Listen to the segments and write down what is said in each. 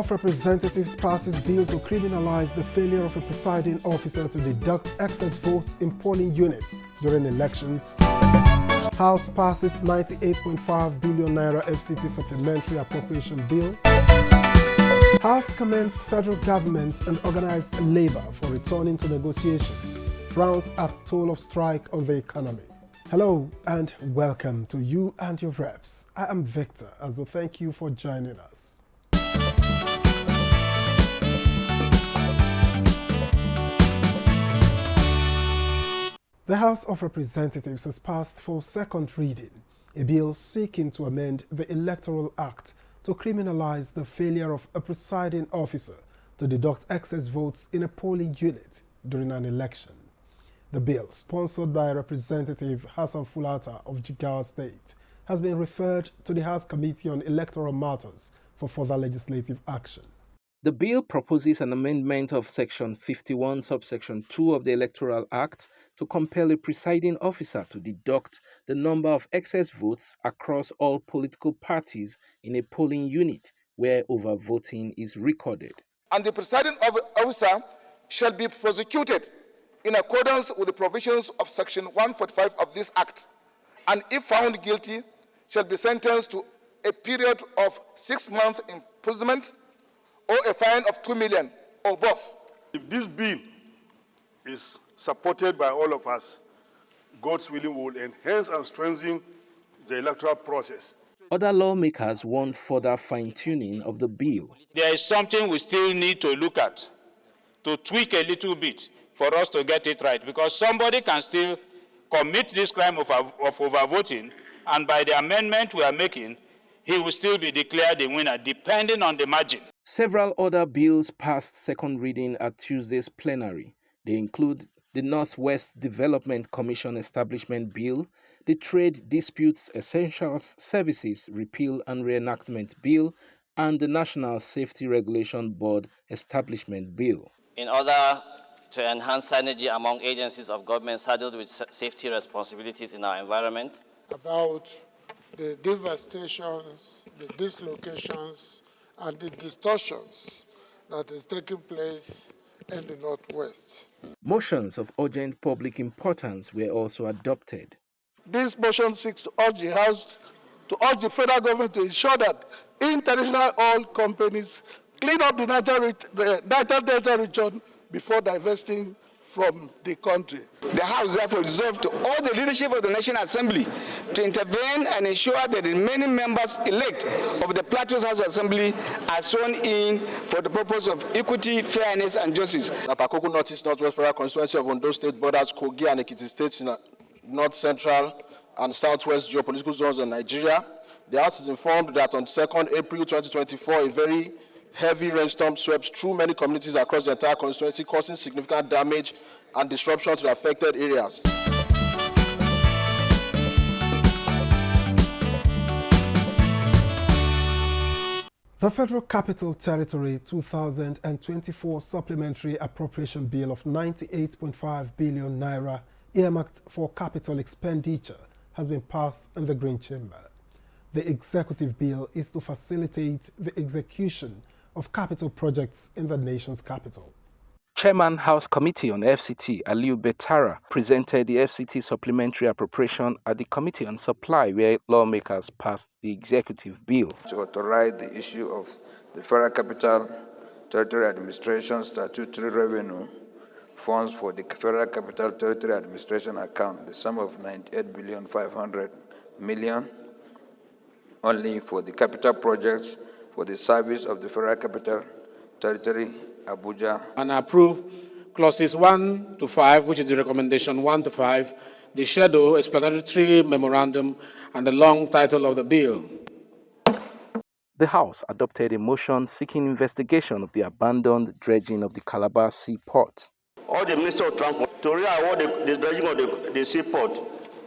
of Representatives passes bill to criminalize the failure of a presiding officer to deduct excess votes in polling units during elections. House passes 98.5 billion naira FCT supplementary appropriation bill. House commends federal government and organized labor for returning to negotiations. Frowns at toll of strike on the economy. Hello and welcome to You and Your Reps. I am Victor, and so thank you for joining us. The House of Representatives has passed for second reading a bill seeking to amend the Electoral Act to criminalize the failure of a presiding officer to deduct excess votes in a polling unit during an election. The bill, sponsored by Representative Hassan Fulata of Jigawa State, has been referred to the House Committee on Electoral Matters for further legislative action. The bill proposes an amendment of Section 51, subsection 2 of the Electoral Act to compel a presiding officer to deduct the number of excess votes across all political parties in a polling unit where overvoting is recorded. And the presiding officer shall be prosecuted in accordance with the provisions of Section 145 of this Act, and if found guilty, shall be sentenced to a period of 6 months imprisonment or a fine of 2 million, or both. If this bill is supported by all of us, God's willing will enhance and strengthen the electoral process. Other lawmakers want further fine-tuning of the bill. There is something we still need to look at, to tweak a little bit for us to get it right, because somebody can still commit this crime of overvoting, and by the amendment we are making, he will still be declared the winner, depending on the margin. Several other bills passed second reading at Tuesday's plenary. They include the Northwest Development Commission Establishment Bill, the Trade Disputes Essentials Services Repeal and Reenactment Bill, and the National Safety Regulation Board Establishment Bill. In order to enhance synergy among agencies of government saddled with safety responsibilities in our environment. About the devastations, the dislocations, and the distortions that is taking place in the Northwest. Motions of urgent public importance were also adopted. This motion seeks to urge the House, to urge the federal government to ensure that international oil companies clean up the Niger Delta region before divesting from the country. The House therefore resolved to urge the leadership of the National Assembly to intervene and ensure that the remaining members elect of the Plateau House Assembly are sworn in for the purpose of equity, fairness, and justice. Akoko Northeast Northwest Federal Constituency of Ondo State borders Kogi and Ekiti states in North Central and Southwest geopolitical zones of Nigeria. The House is informed that on 2nd April 2024, a very heavy rainstorm swept through many communities across the entire constituency, causing significant damage and disruption to the affected areas. The Federal Capital Territory 2024 Supplementary Appropriation Bill of 98.5 billion naira earmarked for capital expenditure has been passed in the Green Chamber. The executive bill is to facilitate the execution of capital projects in the nation's capital. Chairman House Committee on FCT, Aliu Betara, presented the FCT supplementary appropriation at the Committee on Supply, where lawmakers passed the executive bill. To authorize the issue of the Federal Capital Territory Administration statutory revenue funds for the Federal Capital Territory Administration account, the sum of 98,500,000,000 only for the capital projects for the service of the Federal Capital Territory, Abuja. And approve clauses 1 to 5, which is the recommendation 1 to 5, the schedule, explanatory memorandum, and the long title of the bill. The House adopted a motion seeking investigation of the abandoned dredging of the Calabar Seaport. All the Minister of Transport to re-award the dredging of the seaport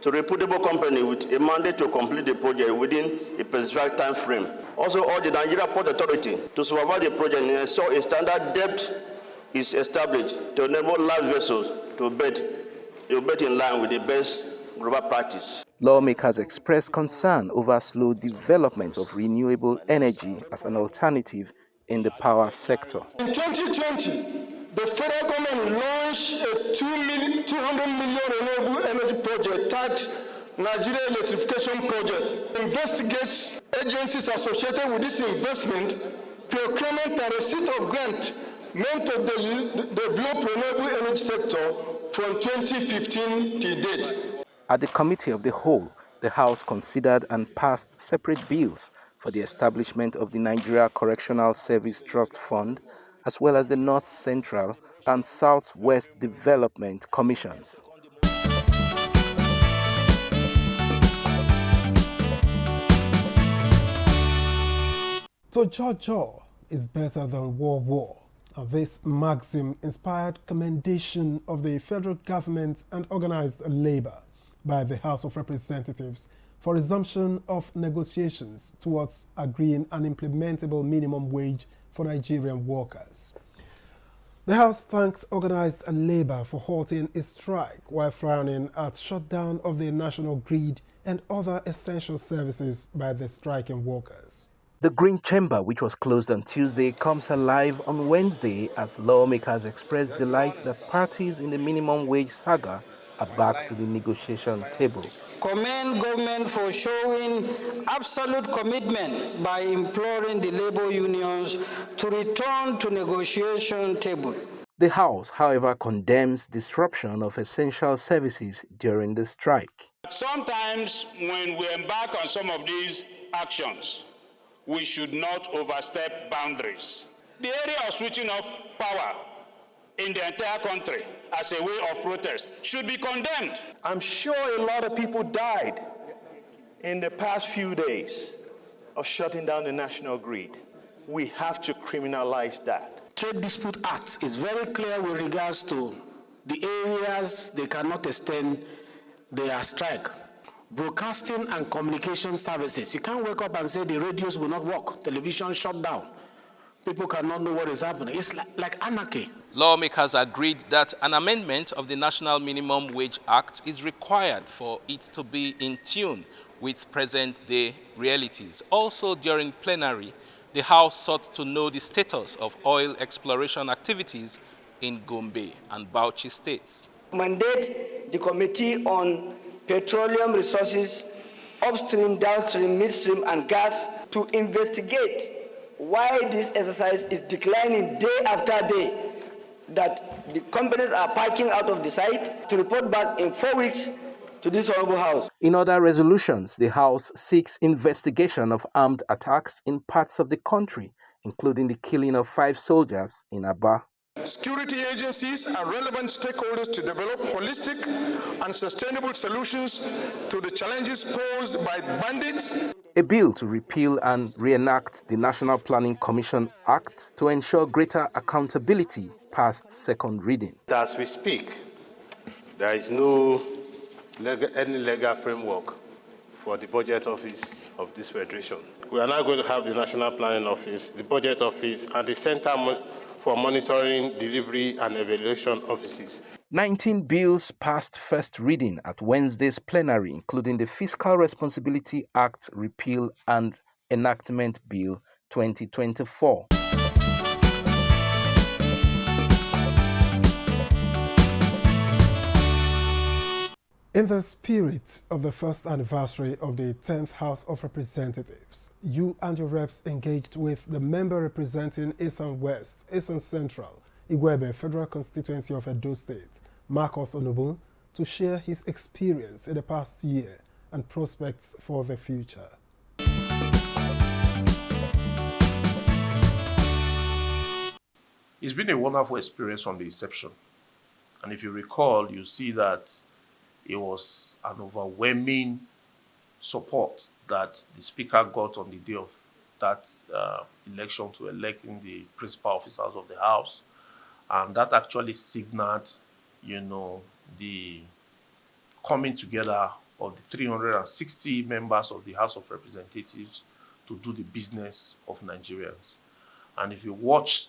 to a reputable company with a mandate to complete the project within a prescribed time frame. Also, all the Nigerian Port Authority to supervise the project and ensure a standard depth is established to enable large vessels to bet in line with the best global practice. Lawmakers expressed concern over slow development of renewable energy as an alternative in the power sector. In 2020, the federal government launched a 200 million renewable energy project tagged Nigeria Electrification Project. Investigates agencies associated with this investment, procurement and receipt of grant meant to develop renewable energy sector from 2015 to date. At the Committee of the Whole, the House considered and passed separate bills for the establishment of the Nigeria Correctional Service Trust Fund, as well as the North Central and Southwest Development Commissions. So jaw is better than war. And this maxim inspired commendation of the federal government and organized labor by the House of Representatives for resumption of negotiations towards agreeing an implementable minimum wage for Nigerian workers. The House thanked organized labor for halting its strike while frowning at shutdown of the national grid and other essential services by the striking workers. The Green Chamber, which was closed on Tuesday, comes alive on Wednesday as lawmakers express delight that parties in the minimum wage saga are back to the negotiation table. Commend government for showing absolute commitment by imploring the labor unions to return to negotiation table. The House, however, condemns disruption of essential services during the strike. Sometimes when we embark on some of these actions, we should not overstep boundaries. The area of switching off power in the entire country as a way of protest should be condemned. I'm sure a lot of people died in the past few days of shutting down the national grid. We have to criminalize that. Trade Dispute Act is very clear with regards to the areas they cannot extend their strike. Broadcasting and communication services. You can't wake up and say the radios will not work, television shut down. People cannot know what is happening. It's like anarchy. Lawmakers agreed that an amendment of the National Minimum Wage Act is required for it to be in tune with present-day realities. Also during plenary, the House sought to know the status of oil exploration activities in Gombe and Bauchi states. Mandate the Committee on Petroleum Resources, upstream, downstream, midstream, and gas to investigate why this exercise is declining day after day, that the companies are packing out of the site, to report back in 4 weeks to this Honorable House. In other resolutions, the House seeks investigation of armed attacks in parts of the country, including the killing of 5 soldiers in Aba. Security agencies and relevant stakeholders to develop holistic and sustainable solutions to the challenges posed by bandits. A bill to repeal and reenact the National Planning Commission Act to ensure greater accountability passed second reading. As we speak, there is no any legal framework for the budget office of this federation. We are now going to have the National Planning Office, the Budget Office, and the Center for Monitoring, Delivery, and Evaluation Offices. 19 bills passed first reading at Wednesday's plenary, including the Fiscal Responsibility Act Repeal and Enactment Bill 2024. In the spirit of the first anniversary of the 10th House of Representatives, you and your reps engaged with the member representing Esan West, Esan Central, Igwebe Federal Constituency of Edo State, Marcus Onobun, to share his experience in the past year and prospects for the future. It's been a wonderful experience from the inception. And if you recall, you see that it was an overwhelming support that the Speaker got on the day of that election to electing the principal officers of the House. And that actually signaled, the coming together of the 360 members of the House of Representatives to do the business of Nigerians. And if you watch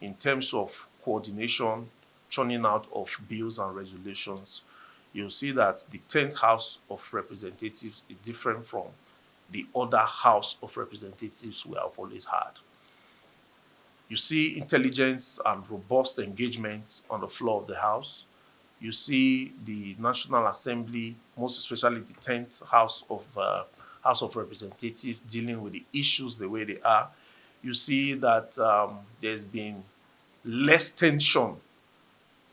in terms of coordination, churning out of bills and resolutions, you'll see that the 10th House of Representatives is different from the other House of Representatives we have always had. You see intelligence and robust engagement on the floor of the House. You see the National Assembly, most especially the 10th House of Representatives, dealing with the issues the way they are. You see that there's been less tension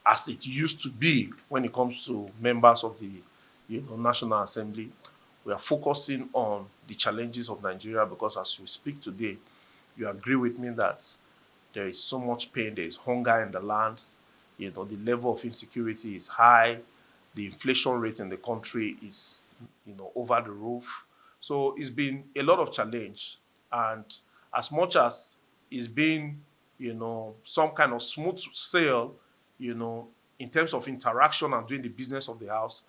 as it used to be when it comes to members of the National Assembly. We are focusing on the challenges of Nigeria because as we speak today, you agree with me that there is so much pain, there is hunger in the land, the level of insecurity is high, the inflation rate in the country is, over the roof. So it's been a lot of challenge. And as much as it's been, some kind of smooth sail, in terms of interaction and doing the business of the house,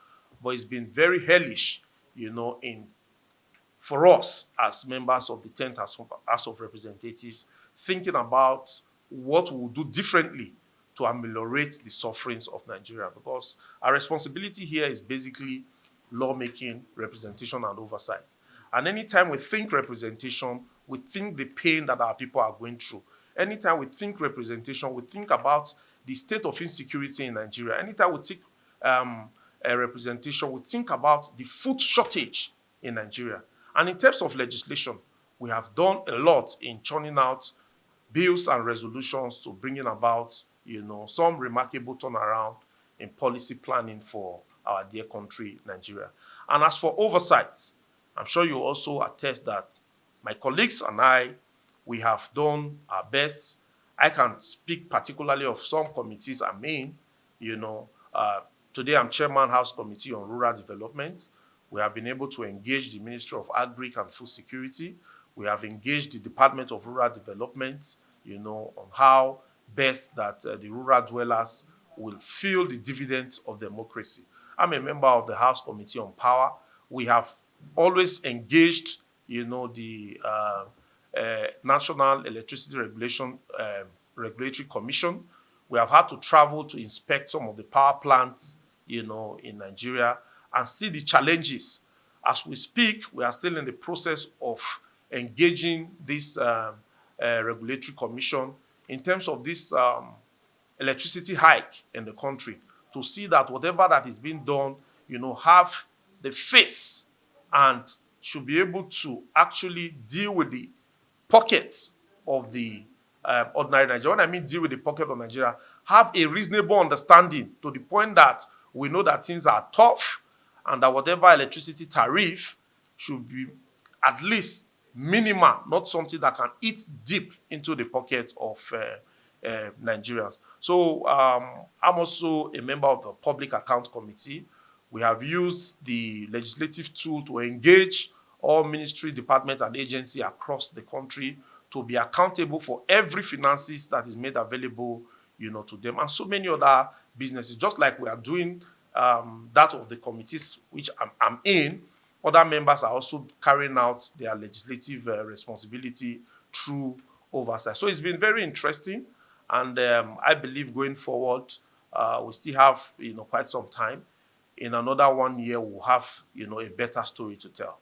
but it's been very hellish, for us as members of the 10th House of Representatives, thinking about what we'll do differently to ameliorate the sufferings of Nigeria, because our responsibility here is basically lawmaking, representation, and oversight. And anytime we think representation, we think the pain that our people are going through. Anytime we think representation, we think about the state of insecurity in Nigeria. Anytime we think a representation, we think about the food shortage in Nigeria. And in terms of legislation, we have done a lot in churning out bills and resolutions to bringing about, some remarkable turnaround in policy planning for our dear country, Nigeria. And as for oversight, I'm sure you also attest that my colleagues and I, we have done our best. I can speak particularly of some committees I'm in. Today I'm Chairman House Committee on Rural Development. We have been able to engage the Ministry of Agric and Food Security. We have engaged the Department of Rural Development, on how best that the rural dwellers will feel the dividends of democracy. I'm a member of the House Committee on Power. We have always engaged, the National Electricity Regulatory Commission. We have had to travel to inspect some of the power plants, in Nigeria and see the challenges. As we speak, we are still in the process of engaging this regulatory commission in terms of this electricity hike in the country to see that whatever that is being done, have the face and should be able to actually deal with the pockets of the ordinary Nigeria. When I mean deal with the pocket of Nigeria, have a reasonable understanding to the point that we know that things are tough and that whatever electricity tariff should be at least minimal, not something that can eat deep into the pocket of Nigerians. So I'm also a member of the Public Account Committee. We have used the legislative tool to engage all ministry, departments, and agencies across the country to be accountable for every finances that is made available, to them, and so many other businesses. Just like we are doing that of the committees which I'm in, other members are also carrying out their legislative responsibility through oversight. So it's been very interesting, and I believe going forward, we still have quite some time. In another 1 year, we'll have a better story to tell.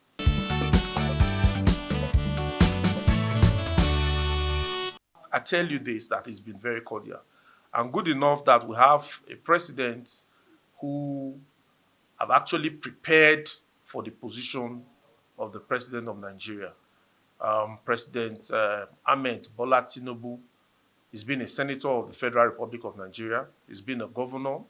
I tell you this, that it's been very cordial. And good enough that we have a president who have actually prepared for the position of the president of Nigeria. President Ahmed Bola Tinubu, he's been a senator of the Federal Republic of Nigeria. He's been a governor.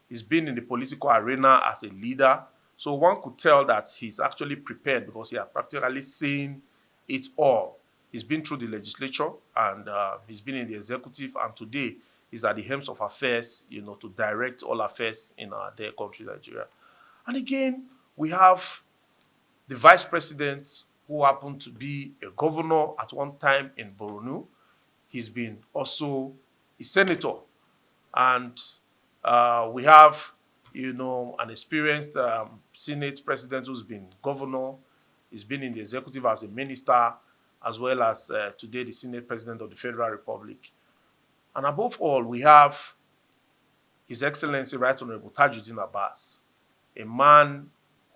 He's been in the political arena as a leader. So one could tell that he's actually prepared because he has practically seen it all. He's been through the legislature and he's been in the executive, and today he's at the helms of affairs, to direct all affairs in our dear country, Nigeria. And again, we have the vice president who happened to be a governor at one time in Borno. He's been also a senator. And we have, an experienced Senate president who's been governor. He's been in the executive as a minister, as well as today the Senate president of the Federal Republic. And above all, we have His Excellency Right Honorable Tajuddin Abbas, a man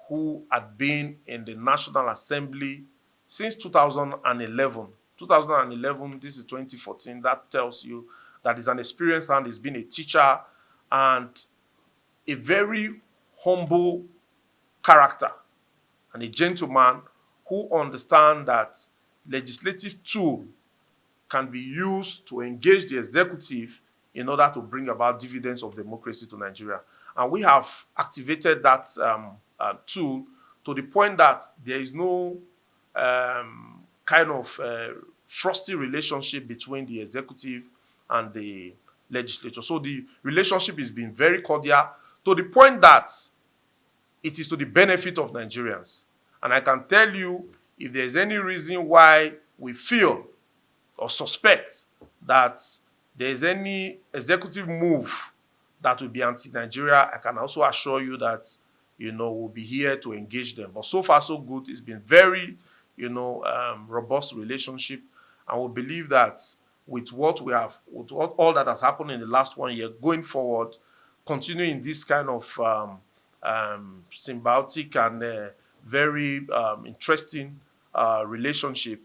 who had been in the National Assembly since 2011 2011, this is 2014, that tells you that he's an experienced hand, he's been a teacher, and a very humble character, and a gentleman who understands that legislative tool can be used to engage the executive in order to bring about dividends of democracy to Nigeria. And we have activated that tool to the point that there is no kind of frosty relationship between the executive and the legislature. So the relationship has been very cordial to the point that it is to the benefit of Nigerians. And I can tell you, if there's any reason why we feel or suspect that there's any executive move that will be anti-Nigeria, I can also assure you that, we'll be here to engage them. But so far, so good. It's been very, robust relationship. And we believe that with what we have, with all that has happened in the last 1 year, going forward, continuing this kind of symbiotic and very interesting relationship,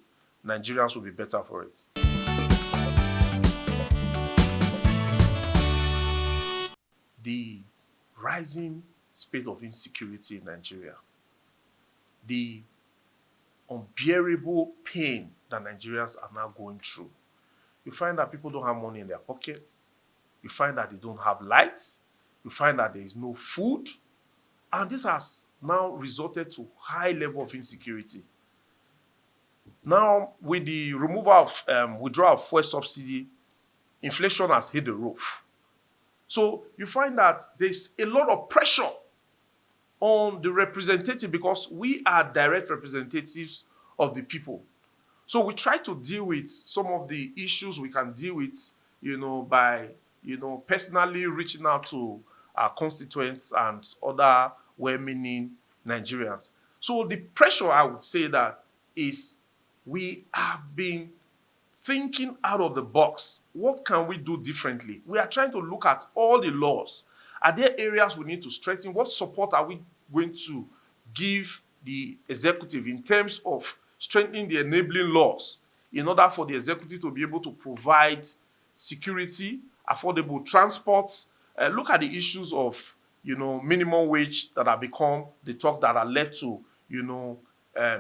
Nigerians will be better for it. The rising spate of insecurity in Nigeria, the unbearable pain that Nigerians are now going through. You find that people don't have money in their pockets. You find that they don't have lights. You find that there is no food. And this has now resulted to high level of insecurity. Now, with the removal of withdrawal of fuel subsidy, inflation has hit the roof. So you find that there's a lot of pressure on the representative because we are direct representatives of the people. So we try to deal with some of the issues we can deal with, by, personally reaching out to our constituents and other well-meaning Nigerians. So the pressure, I would say, that is we have been thinking out of the box. What can we do differently? We are trying to look at all the laws. Are there areas we need to strengthen? What support are we going to give the executive in terms of strengthening the enabling laws in order for the executive to be able to provide security, affordable transports? Look at the issues of, minimum wage that have become the talk that are led to,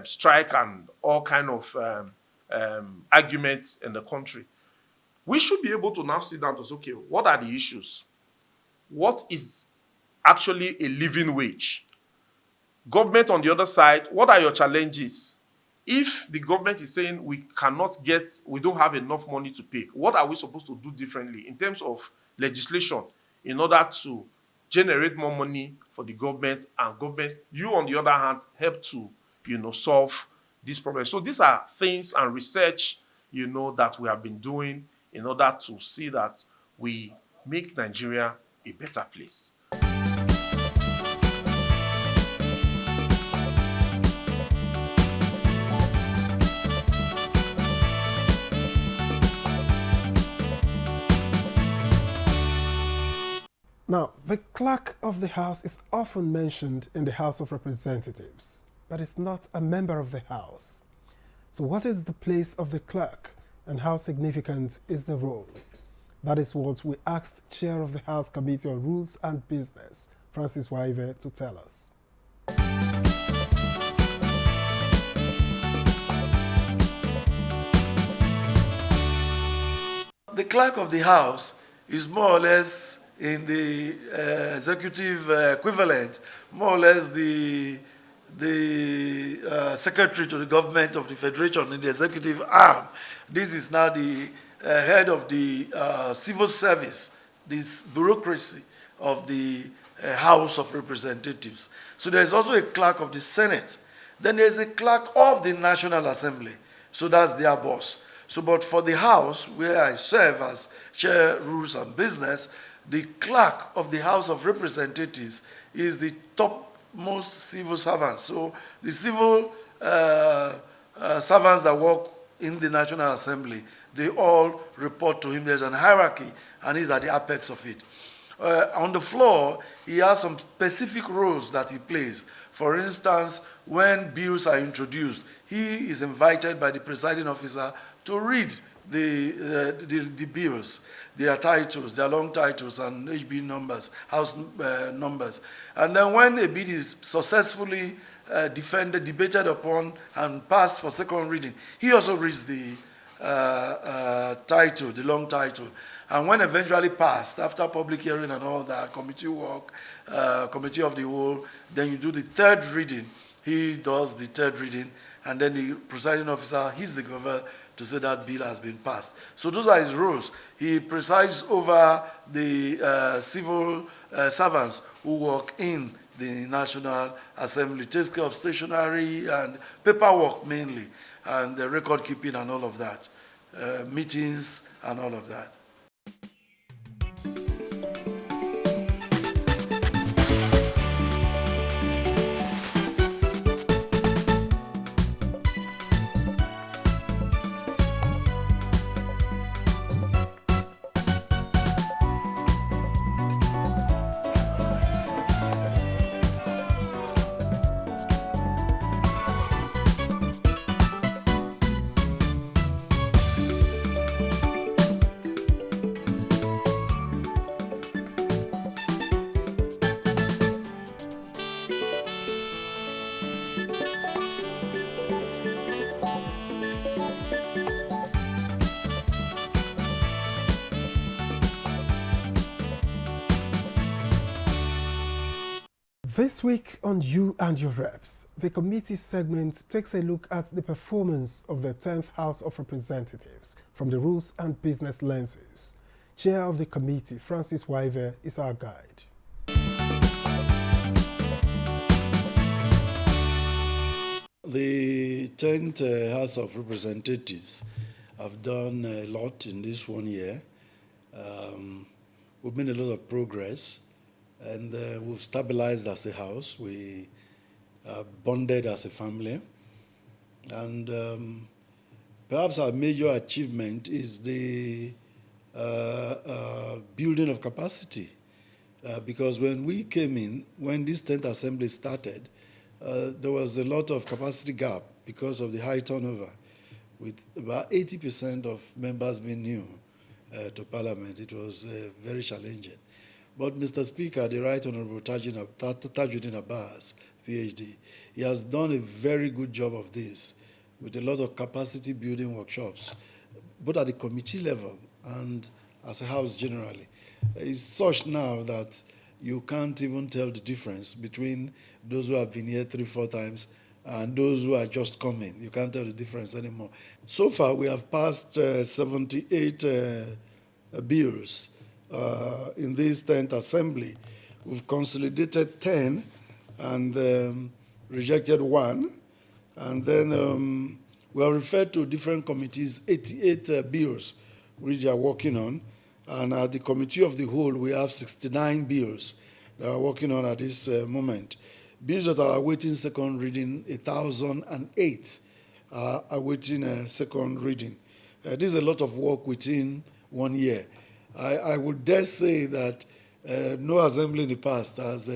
strike and all kind of arguments in the country. We should be able to now sit down to say, okay, what are the issues? What is actually a living wage? Government on the other side, what are your challenges? If the government is saying we don't have enough money to pay, what are we supposed to do differently in terms of legislation in order to generate more money for the government, and government, you on the other hand, help to, solve this problem. So these are things and research, that we have been doing in order to see that we make Nigeria a better place. Now, the clerk of the House is often mentioned in the House of Representatives, but it's not a member of the House. So what is the place of the clerk and how significant is the role? That is what we asked Chair of the House Committee on Rules and Business, Francis Waive, to tell us. The clerk of the House is more or less in the executive equivalent, more or less the secretary to the government of the federation in the executive arm. This is now the head of the civil service, this bureaucracy of the House of Representatives. So there's also a clerk of the Senate. Then there's a clerk of the National Assembly. So that's their boss. So, but for the House, where I serve as Chair Rules and Business, the clerk of the House of Representatives is the topmost civil servant. So the civil servants that work in the National Assembly, they all report to him. There's an hierarchy, and he's at the apex of it. On the floor, he has some specific roles that he plays. For instance, when bills are introduced, he is invited by the presiding officer to read the bills, their titles, their long titles and HB numbers, house numbers. And then when a bill is successfully defended, debated upon, and passed for second reading, he also reads the title, the long title. And when eventually passed, after public hearing and all that, committee work, committee of the whole, then you do the third reading. He does the third reading, and then the presiding officer, he's the governor, to say that bill has been passed. So those are his rules. He presides over the civil servants who work in the National Assembly, takes care of stationery and paperwork mainly, and the record keeping and all of that, meetings and all of that. This week on You and Your Reps, the committee segment takes a look at the performance of the 10th House of Representatives from the rules and business lenses. Chair of the committee, Francis Waive, is our guide. The 10th House of Representatives have done a lot in this 1 year. We've made a lot of progress. And we've stabilized as a house. We bonded as a family. And perhaps our major achievement is the building of capacity. Because when we came in, when this 10th Assembly started, there was a lot of capacity gap because of the high turnover, with about 80% of members being new to Parliament. It was very challenging. But Mr. Speaker, the Right Honorable Tajuddin Abbas, PhD, he has done a very good job of this with a lot of capacity building workshops, both at the committee level and as a house generally. It's such now that you can't even tell the difference between those who have been here 3-4 times and those who are just coming. You can't tell the difference anymore. So far, we have passed 78 bills. In this 10th Assembly. We've consolidated 10 and rejected 1. And then we have referred to different committees, 88 bills which they are working on. And at the Committee of the Whole, we have 69 bills that are working on at this moment. Bills that are awaiting second reading, 1,008 are awaiting a second reading. This is a lot of work within 1 year. I would dare say that no assembly in the past has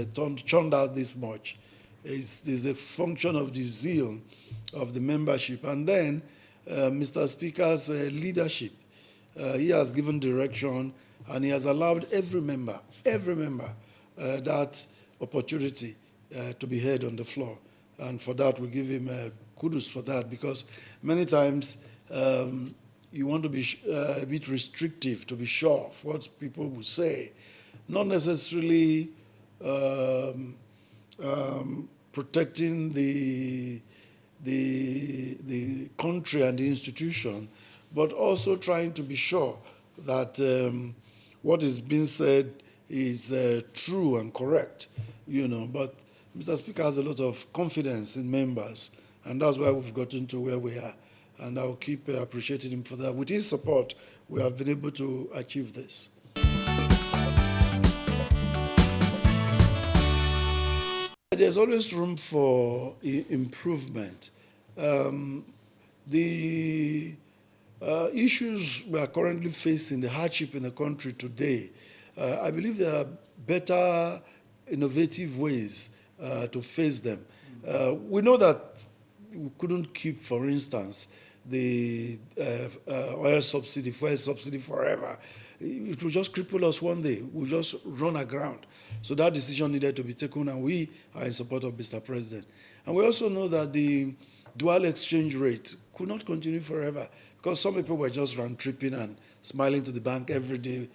churned out this much. It's a function of the zeal of the membership. And then Mr. Speaker's leadership. He has given direction, and he has allowed every member that opportunity to be heard on the floor. And for that, we give him kudos for that, because many times you want to be a bit restrictive, to be sure of what people will say, not necessarily protecting the country and the institution, but also trying to be sure that what is being said is true and correct, But Mr. Speaker has a lot of confidence in members, and that's why we've gotten to where we are. And I'll keep appreciating him for that. With his support, we have been able to achieve this. There's always room for improvement. The issues we are currently facing, the hardship in the country today, I believe there are better, innovative ways to face them. We know that we couldn't keep, for instance, the oil subsidy, fuel subsidy forever. It will just cripple us one day. We'll just run aground. So that decision needed to be taken, and we are in support of Mr. President. And we also know that the dual exchange rate could not continue forever, because some people were just round-tripping and smiling to the bank every day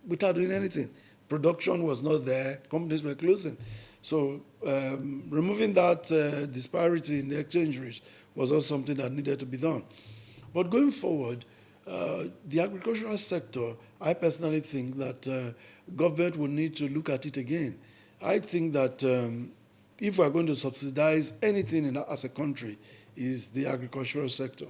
without doing anything. Production was not there, companies were closing. So removing that disparity in the exchange rate was also something that needed to be done. But going forward, the agricultural sector, I personally think that government will need to look at it again. I think that if we're going to subsidize anything as a country, is the agricultural sector.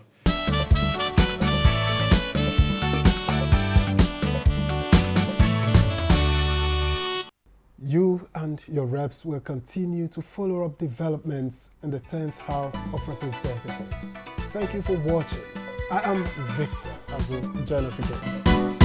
You and your reps will continue to follow up developments in the 10th House of Representatives. Thank you for watching. I am Victor. As you join us again.